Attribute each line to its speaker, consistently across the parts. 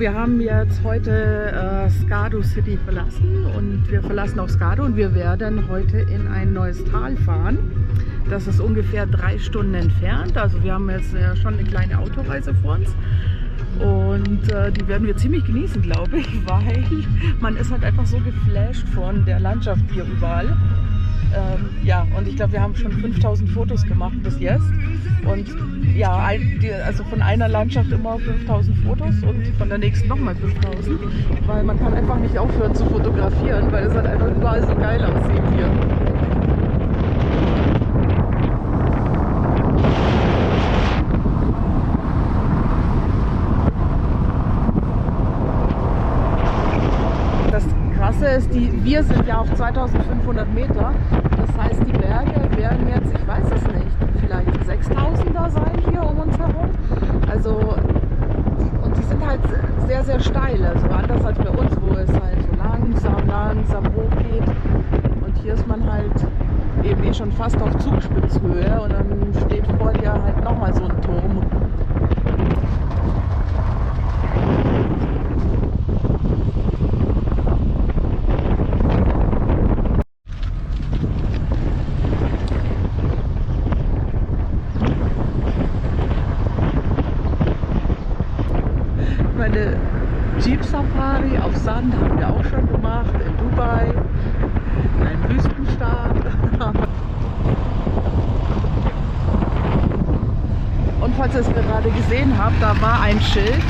Speaker 1: wir haben jetzt heute Skadu City verlassen und wir verlassen auch Skadu und wir werden heute in ein neues Tal fahren. Das ist ungefähr 3 Stunden entfernt, also wir haben jetzt schon eine kleine Autoreise vor uns und die werden wir ziemlich genießen, glaube ich, weil man ist halt einfach so geflasht von der Landschaft hier überall. Ja, und ich glaube, wir haben schon 5000 Fotos gemacht bis jetzt. Und ja, also von einer Landschaft immer 5000 Fotos und von der nächsten nochmal 5000. Weil man kann einfach nicht aufhören zu fotografieren, weil es halt einfach überall so geil aussieht hier. Das Krasse ist, wir sind ja auf 2500 Meter. Das heißt, die Berge werden jetzt, ich weiß es nicht, vielleicht 6000er sein hier um uns herum. Also, und die sind halt sehr, sehr steil. Also anders als bei uns, wo es halt so langsam hochgeht. Und hier ist man halt eben schon fast auf Zugspitzhöhe und dann steht vor dir halt nochmal so ein Turm. Meine Jeep-Safari auf Sand haben wir auch schon gemacht, in Dubai, in einem Wüstenstaat. Und falls ihr es gerade gesehen habt, da war ein Schild,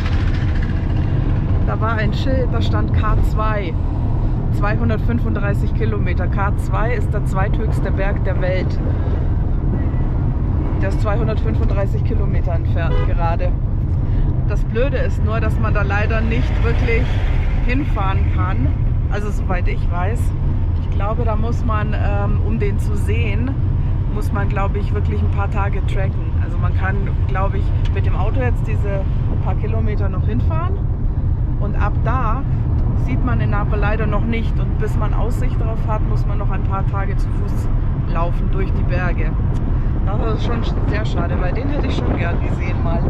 Speaker 1: da stand K2, 235 Kilometer. K2 ist der zweithöchste Berg der Welt. Der ist 235 Kilometer entfernt gerade. Das Blöde ist nur, dass man da leider nicht wirklich hinfahren kann, also soweit ich weiß. Ich glaube, da muss man, um den zu sehen, muss man, glaube ich, wirklich ein paar Tage tracken. Also man kann, glaube ich, mit dem Auto jetzt diese paar Kilometer noch hinfahren und ab da sieht man ihn aber leider noch nicht. Und bis man Aussicht darauf hat, muss man noch ein paar Tage zu Fuß laufen durch die Berge. Das ist schon sehr schade, weil den hätte ich schon gern gesehen mal.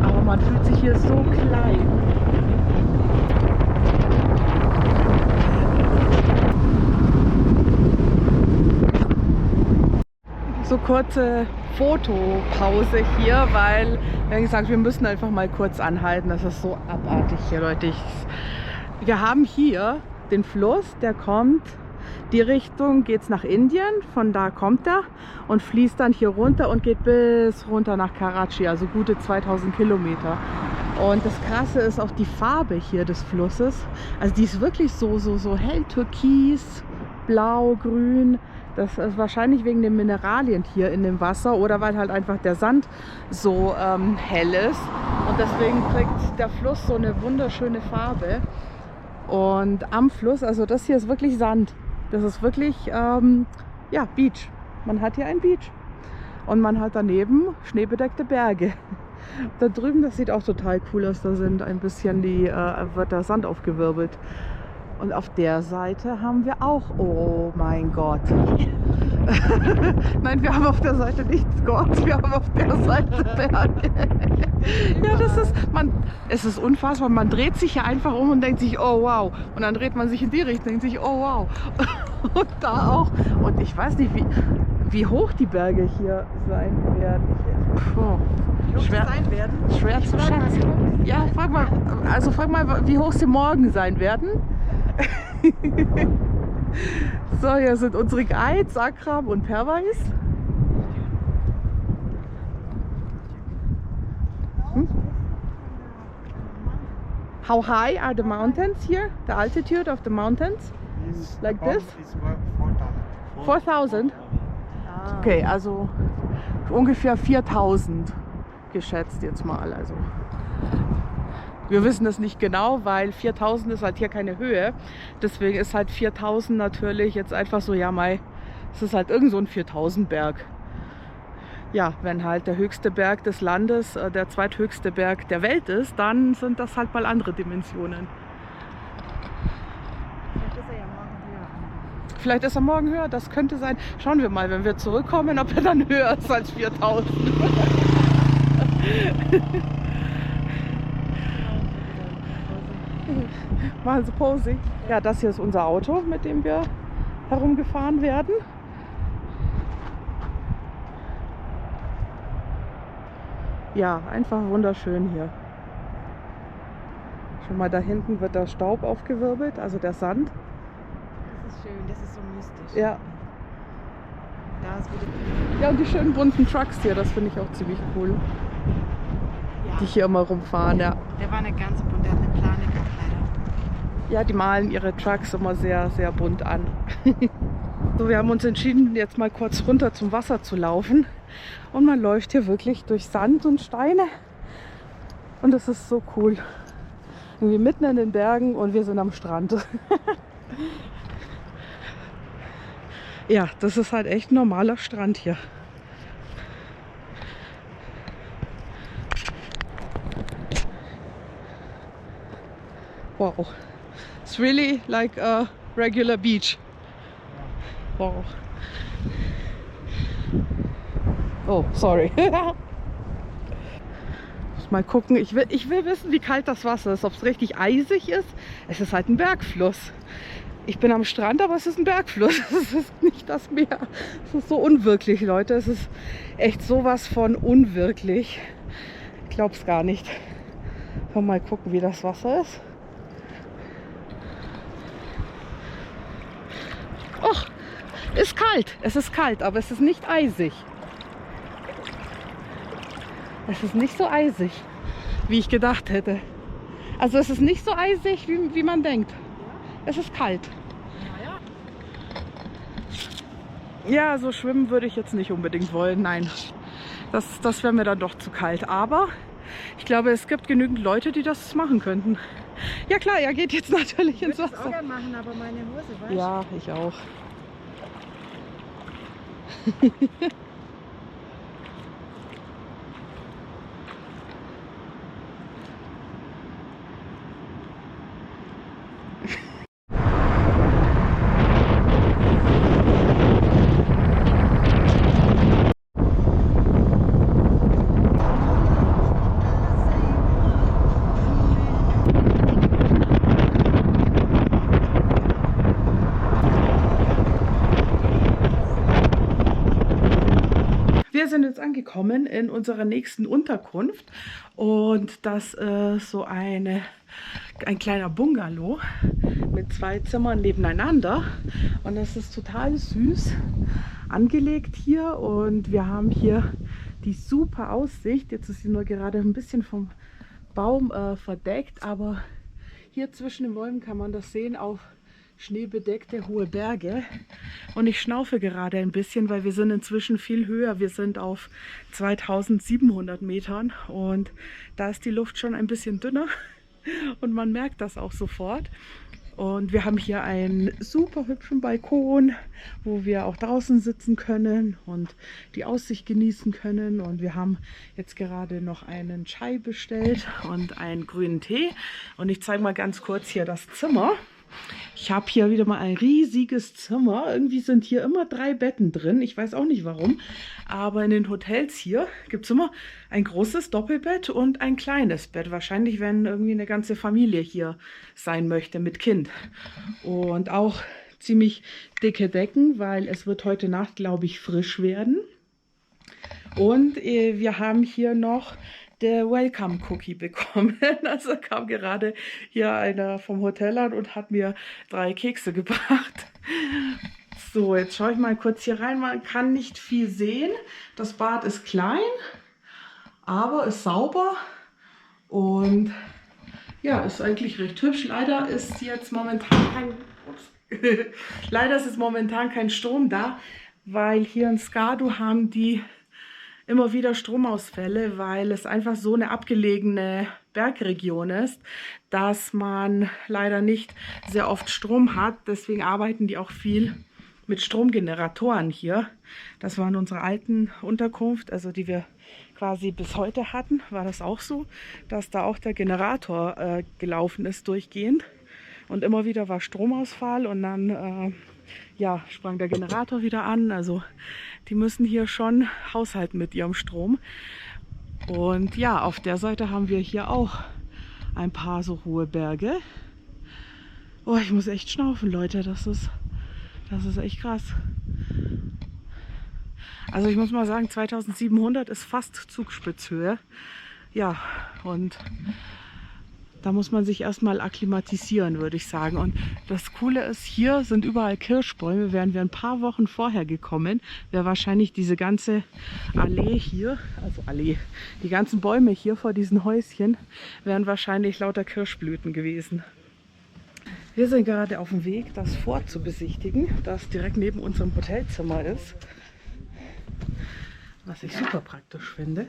Speaker 1: Aber man fühlt sich hier so klein. So kurze Fotopause hier, weil wir haben gesagt, wir müssen einfach mal kurz anhalten. Das ist so abartig hier, Leute. Wir haben hier den Fluss, der kommt. Die Richtung geht es nach Indien, von da kommt er und fließt dann hier runter und geht bis runter nach Karachi, also gute 2000 Kilometer. Und das Krasse ist auch die Farbe hier des Flusses. Also die ist wirklich so hell türkis, blau, grün. Das ist wahrscheinlich wegen den Mineralien hier in dem Wasser oder weil halt einfach der Sand so hell ist. Und deswegen kriegt der Fluss so eine wunderschöne Farbe. Und am Fluss, also das hier ist wirklich Sand. Das ist wirklich, ja, Beach. Man hat hier ein Beach. Und man hat daneben schneebedeckte Berge. Da drüben, das sieht auch total cool aus. Da sind ein bisschen wird der Sand aufgewirbelt. Und auf der Seite haben wir auch, oh mein Gott. Nein, wir haben auf der Seite nicht Gott, wir haben auf der Seite Berge. Ja, es ist unfassbar. Man dreht sich hier einfach um und denkt sich, oh wow. Und dann dreht man sich in die Richtung und denkt sich, oh wow. Und da auch. Und ich weiß nicht, wie hoch die Berge hier sein werden. Schwer zu schätzen. Ja, frag mal, wie hoch sie morgen sein werden. So, hier sind unsere Guides, Akram und Pervais. How high are the mountains here? The altitude of the mountains? Like this? 4000? Okay, also ungefähr 4000 geschätzt jetzt mal. Also wir wissen das nicht genau, weil 4000 ist halt hier keine Höhe. Deswegen ist halt 4000 natürlich jetzt einfach so, ja mei, es ist halt irgend so ein 4000 Berg. Ja, wenn halt der höchste Berg des Landes der zweithöchste Berg der Welt ist, dann sind das halt mal andere Dimensionen. Vielleicht ist er morgen höher, das könnte sein. Schauen wir mal, wenn wir zurückkommen, ob er dann höher ist als 4000. Machen Sie Posing. Ja, das hier ist unser Auto, mit dem wir herumgefahren werden. Ja, einfach wunderschön hier. Schon mal da hinten wird der Staub aufgewirbelt, also der Sand.
Speaker 2: Das ist schön, das ist so mystisch.
Speaker 1: Ja.
Speaker 2: Da ist wieder...
Speaker 1: Ja, und die schönen bunten Trucks hier, das finde ich auch ziemlich cool.
Speaker 2: Ja.
Speaker 1: Die hier immer rumfahren, ja.
Speaker 2: Der war nicht ganz so bunt, der hat eine Plane gehabt, leider.
Speaker 1: Ja, die malen ihre Trucks immer sehr, sehr bunt an. So, wir haben uns entschieden, jetzt mal kurz runter zum Wasser zu laufen. Und man läuft hier wirklich durch Sand und Steine. Und das ist so cool. Irgendwie mitten in den Bergen und wir sind am Strand. Ja, das ist halt echt ein normaler Strand hier. Wow. It's really like a regular beach. Wow. Oh, sorry. Muss mal gucken. Ich will wissen, wie kalt das Wasser ist. Ob es richtig eisig ist. Es ist halt ein Bergfluss. Ich bin am Strand, aber es ist ein Bergfluss. Es ist nicht das Meer. Es ist so unwirklich, Leute. Es ist echt sowas von unwirklich. Ich glaube es gar nicht. Mal gucken, wie das Wasser ist. Och, ist kalt. Es ist kalt, aber es ist nicht eisig. Es ist nicht so eisig, wie ich gedacht hätte. Also es ist nicht so eisig, wie man denkt. Es ist kalt. Ja, so schwimmen würde ich jetzt nicht unbedingt wollen. Nein, das wäre mir dann doch zu kalt. Aber ich glaube, es gibt genügend Leute, die das machen könnten. Ja klar, er geht jetzt natürlich ins Wasser.
Speaker 2: Ich würde das auch gerne machen, aber meine Hose, weißt du?
Speaker 1: Ja, ich auch. Wir sind jetzt angekommen in unserer nächsten Unterkunft und das ist so ein kleiner Bungalow mit 2 Zimmern nebeneinander und das ist total süß angelegt hier und wir haben hier die super Aussicht. Jetzt ist sie nur gerade ein bisschen vom Baum verdeckt, aber hier zwischen den Bäumen kann man das sehen auf schneebedeckte hohe Berge und ich schnaufe gerade ein bisschen, weil wir sind inzwischen viel höher. Wir sind auf 2700 Metern und da ist die Luft schon ein bisschen dünner und man merkt das auch sofort. Und wir haben hier einen super hübschen Balkon, wo wir auch draußen sitzen können und die Aussicht genießen können. Und wir haben jetzt gerade noch einen Chai bestellt und einen grünen Tee. Und ich zeige mal ganz kurz hier das Zimmer. Ich habe hier wieder mal ein riesiges Zimmer. Irgendwie sind hier immer 3 Betten drin. Ich weiß auch nicht warum. Aber in den Hotels hier gibt es immer ein großes Doppelbett und ein kleines Bett. Wahrscheinlich, wenn irgendwie eine ganze Familie hier sein möchte mit Kind. Und auch ziemlich dicke Decken, weil es wird heute Nacht, glaube ich, frisch werden. Und wir haben hier noch der Welcome Cookie bekommen. Also kam gerade hier einer vom Hotel an und hat mir 3 Kekse gebracht. So, jetzt schaue ich mal kurz hier rein. Man kann nicht viel sehen. Das Bad ist klein, aber ist sauber und ja, ist eigentlich recht hübsch. Leider ist jetzt momentan kein Strom da, weil hier in Skadu haben die immer wieder Stromausfälle, weil es einfach so eine abgelegene Bergregion ist, dass man leider nicht sehr oft Strom hat. Deswegen arbeiten die auch viel mit Stromgeneratoren hier. Das war in unserer alten Unterkunft, also die wir quasi bis heute hatten, war das auch so, dass da auch der Generator gelaufen ist durchgehend. Und immer wieder war Stromausfall und dann ja, sprang der Generator wieder an. Also die müssen hier schon haushalten mit ihrem Strom. Und ja, auf der Seite haben wir hier auch ein paar so hohe Berge. Oh, ich muss echt schnaufen, Leute. Das ist echt krass. Also ich muss mal sagen, 2700 ist fast Zugspitzhöhe. Ja, und da muss man sich erstmal akklimatisieren, würde ich sagen. Und das Coole ist, hier sind überall Kirschbäume. Wären wir ein paar Wochen vorher gekommen, wäre wahrscheinlich diese ganze Allee hier, also Allee, die ganzen Bäume hier vor diesen Häuschen, wären wahrscheinlich lauter Kirschblüten gewesen. Wir sind gerade auf dem Weg, das Fort zu besichtigen, das direkt neben unserem Hotelzimmer ist. Was ich super praktisch finde.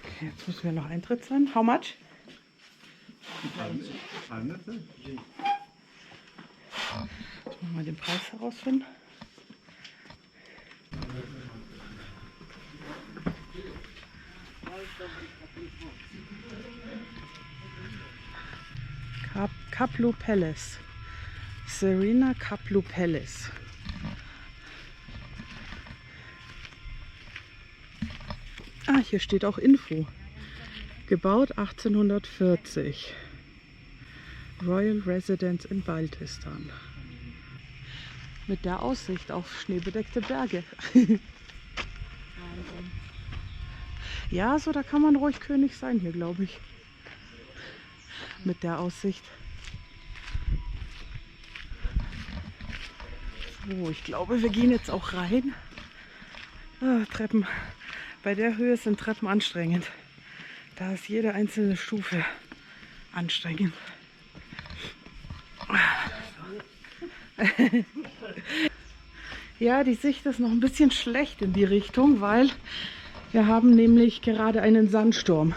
Speaker 1: Okay, jetzt müssen wir noch Eintritt zahlen. How much? Ich muss mal den Preis herausfinden. Kaplu Palace. Serena Kaplu Palace. Ah, hier steht auch Info. Gebaut 1840. Royal Residence in Baltistan. Mit der Aussicht auf schneebedeckte Berge. Ja, so da kann man ruhig König sein hier, glaube ich. Mit der Aussicht. So, ich glaube, wir gehen jetzt auch rein. Ah, Treppen. Bei der Höhe sind Treppen anstrengend. Da ist jede einzelne Stufe anstrengend. Ja, die Sicht ist noch ein bisschen schlecht in die Richtung, weil wir haben nämlich gerade einen Sandsturm.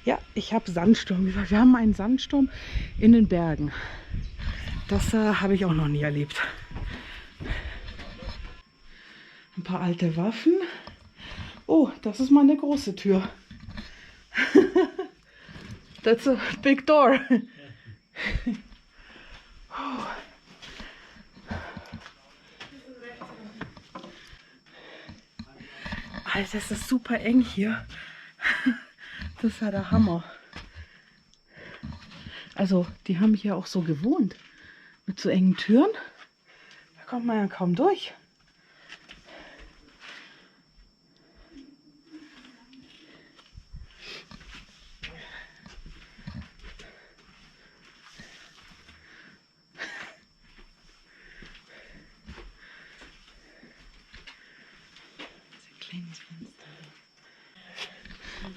Speaker 1: Ja, ich habe Sandsturm gesagt. Wir haben einen Sandsturm in den Bergen. Das habe ich auch noch nie erlebt. Ein paar alte Waffen. Oh, das ist mal eine große Tür. That's a big door. Alter, das ist super eng hier. Das ist ja der Hammer. Also, die haben hier auch so gewohnt. Mit so engen Türen. Da kommt man ja kaum durch.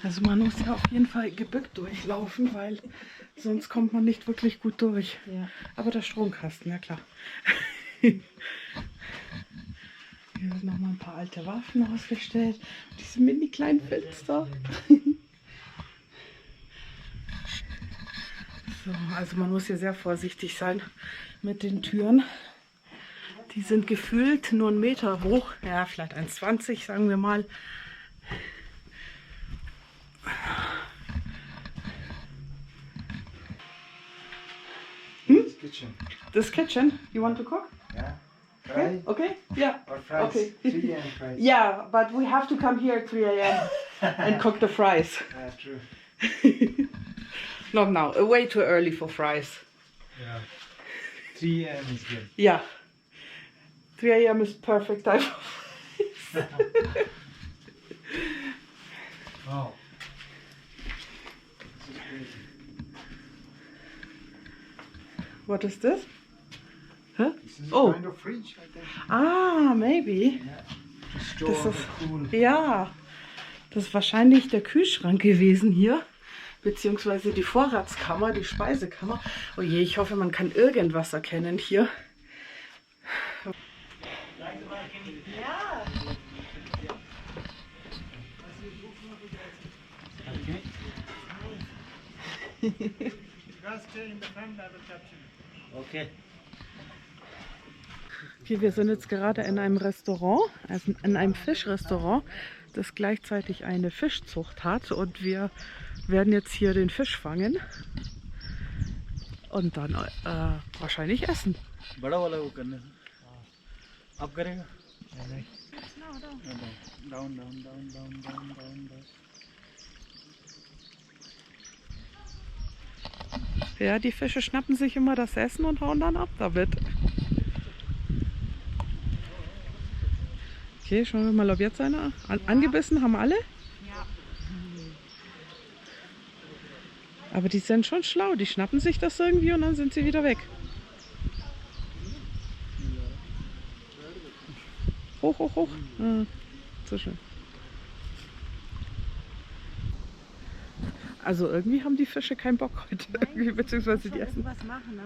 Speaker 1: Also man muss ja auf jeden Fall gebückt durchlaufen, weil sonst kommt man nicht wirklich gut durch. Ja. Aber der Stromkasten, ja klar. Hier sind noch mal ein paar alte Waffen ausgestellt. Diese mini kleinen Fenster. So, also man muss hier sehr vorsichtig sein mit den Türen. Die sind gefühlt nur 1 Meter hoch. Ja, vielleicht 1,20 sagen wir mal.
Speaker 3: Kitchen.
Speaker 1: This kitchen? You want to cook?
Speaker 3: Yeah.
Speaker 1: Okay. Okay. Yeah.
Speaker 3: Or fries.
Speaker 1: Okay.
Speaker 3: 3 a.m. fries.
Speaker 1: Yeah, but we have to come here at 3 a.m. and cook the fries.
Speaker 3: True.
Speaker 1: Not now. Way too early for fries.
Speaker 3: Yeah. 3 a.m. is good.
Speaker 1: Yeah. 3 a.m. is perfect time for fries.
Speaker 3: Wow. This is crazy.
Speaker 1: What is this? Huh?
Speaker 3: This is
Speaker 1: Oh.
Speaker 3: a kind of fridge, I think.
Speaker 1: Ah, maybe.
Speaker 3: Yeah. To store
Speaker 1: Das
Speaker 3: the
Speaker 1: ist,
Speaker 3: cool.
Speaker 1: ja, das ist wahrscheinlich der Kühlschrank gewesen hier, beziehungsweise die Vorratskammer, die Speisekammer. Oh je, ich hoffe, man kann irgendwas erkennen hier.
Speaker 3: Okay.
Speaker 1: Okay, wir sind jetzt gerade in einem Restaurant, also in einem Fischrestaurant, das gleichzeitig eine Fischzucht hat, und wir werden jetzt hier den Fisch fangen und dann wahrscheinlich essen.
Speaker 3: बड़ा वाला वो करने से आप करेगा Down, down, down, down, down, down.
Speaker 1: Ja, die Fische schnappen sich immer das Essen und hauen dann ab damit. Okay, schauen wir mal, ob jetzt einer angebissen haben alle.
Speaker 2: Ja.
Speaker 1: Aber die sind schon schlau, die schnappen sich das irgendwie und dann sind sie wieder weg. Hoch, hoch, hoch. Ah, so schön. Also irgendwie haben die Fische keinen Bock heute. Irgendwie, beziehungsweise die essen.
Speaker 2: Was machen, ne?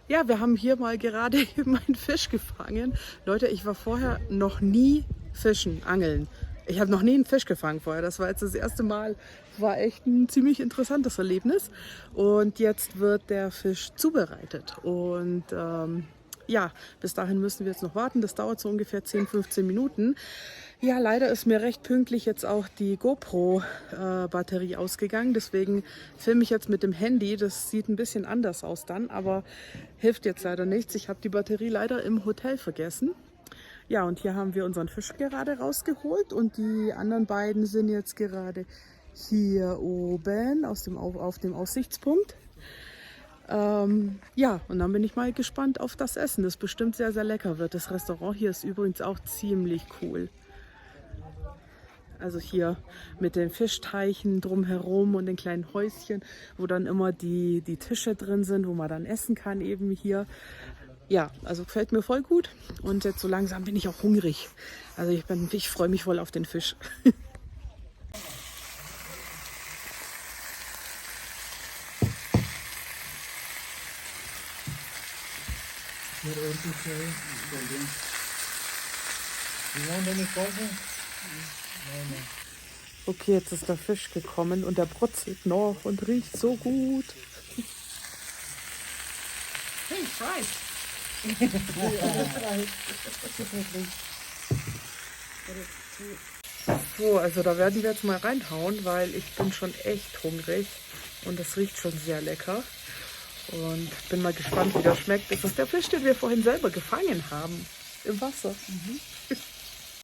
Speaker 1: Ja, wir haben hier mal gerade eben einen Fisch gefangen. Leute, ich war vorher noch nie fischen, angeln. Ich habe noch nie einen Fisch gefangen vorher. Das war jetzt das erste Mal. War echt ein ziemlich interessantes Erlebnis. Und jetzt wird der Fisch zubereitet. Und ja, bis dahin müssen wir jetzt noch warten. Das dauert so ungefähr 10, 15 Minuten. Ja, leider ist mir recht pünktlich jetzt auch die GoPro-Batterie ausgegangen. Deswegen filme ich jetzt mit dem Handy. Das sieht ein bisschen anders aus dann, aber hilft jetzt leider nichts. Ich habe die Batterie leider im Hotel vergessen. Ja, und hier haben wir unseren Fisch gerade rausgeholt und die anderen beiden sind jetzt gerade hier oben auf dem Aussichtspunkt. Ja, und dann bin ich mal gespannt auf das Essen, das bestimmt sehr, sehr lecker wird. Das Restaurant hier ist übrigens auch ziemlich cool. Also hier mit den Fischteichen drumherum und den kleinen Häuschen, wo dann immer die Tische drin sind, wo man dann essen kann eben hier. Ja, also gefällt mir voll gut und jetzt so langsam bin ich auch hungrig. Also ich freue mich voll auf den Fisch. Okay, jetzt ist der Fisch gekommen und der brutzelt noch und riecht so gut.
Speaker 2: Hey, fried.
Speaker 1: So, also da werden wir jetzt mal reinhauen, weil ich bin schon echt hungrig und das riecht schon sehr lecker. Und bin mal gespannt, wie das schmeckt. Das ist der Fisch, den wir vorhin selber gefangen haben im Wasser.